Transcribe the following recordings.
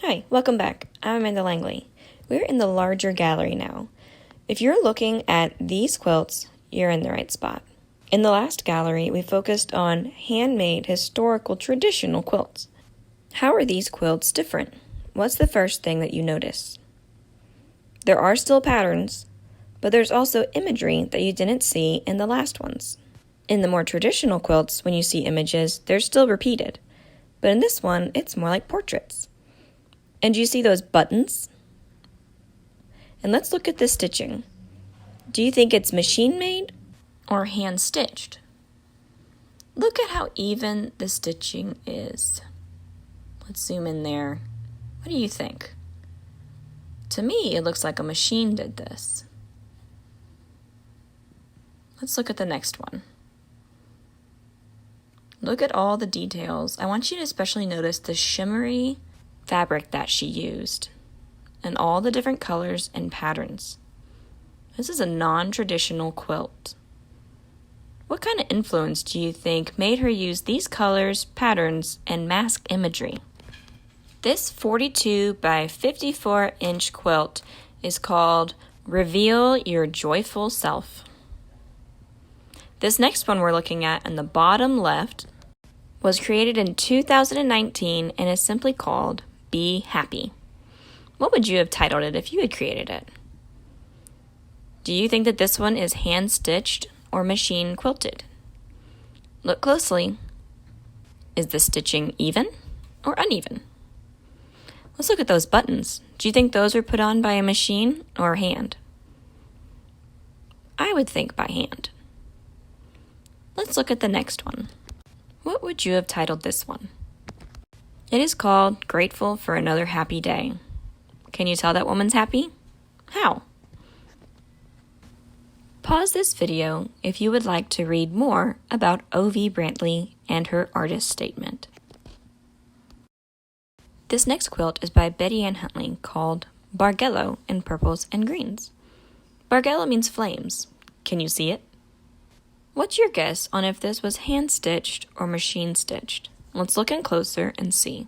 Hi, welcome back. I'm Amanda Langley. We're in the larger gallery now. If you're looking at these quilts, you're in the right spot. In the last gallery, we focused on handmade, historical, traditional quilts. How are these quilts different? What's the first thing that you notice? There are still patterns, but there's also imagery that you didn't see in the last ones. In the more traditional quilts, when you see images, they're still repeated. But in this one, it's more like portraits. And do you see those buttons? And let's look at the stitching. Do you think it's machine-made or hand-stitched? Look at how even the stitching is. Let's zoom in there. What do you think? To me, it looks like a machine did this. Let's look at the next one. Look at all the details. I want you to especially notice the shimmery fabric that she used and all the different colors and patterns. This is a non-traditional quilt. What kind of influence do you think made her use these colors, patterns, and mask imagery? This 42 by 54 inch quilt is called Reveal Your Joyful Self. This next one we're looking at in the bottom left was created in 2019 and is simply called Be Happy. What would you have titled it if you had created it? Do you think that this one is hand-stitched or machine quilted? Look closely. Is the stitching even or uneven? Let's look at those buttons. Do you think those were put on by a machine or hand? I would think by hand. Let's look at the next one. What would you have titled this one? It is called Grateful for Another Happy Day. Can you tell that woman's happy? How? Pause this video if you would like to read more about O.V. Brantley and her artist statement. This next quilt is by Betty Ann Huntley called Bargello in Purples and Greens. Bargello means flames. Can you see it? What's your guess on if this was hand-stitched or machine-stitched? Let's look in closer and see.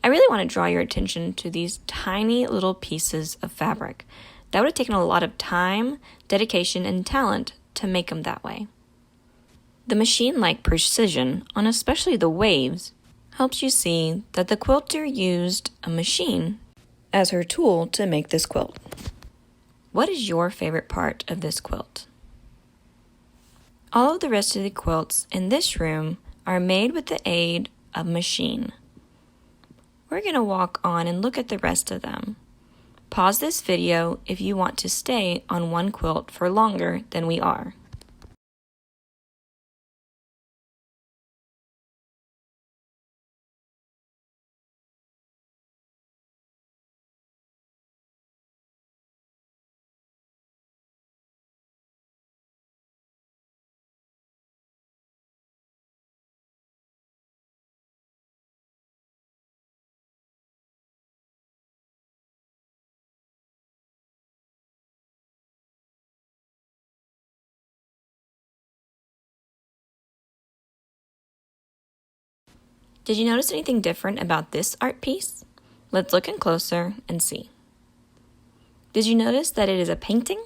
I really want to draw your attention to these tiny little pieces of fabric. That would have taken a lot of time, dedication, and talent to make them that way. The machine-like precision on especially the waves helps you see that the quilter used a machine as her tool to make this quilt. What is your favorite part of this quilt? All of the rest of the quilts in this room are made with the aid of machine. We're going to walk on and look at the rest of them. Pause this video if you want to stay on one quilt for longer than we are. Did you notice anything different about this art piece? Let's look in closer and see. Did you notice that it is a painting?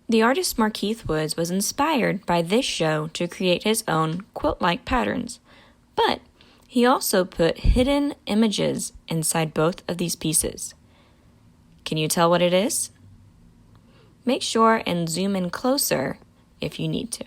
The artist Markeith Woods was inspired by this show to create his own quilt-like patterns, but he also put hidden images inside both of these pieces. Can you tell what it is? Make sure and zoom in closer if you need to.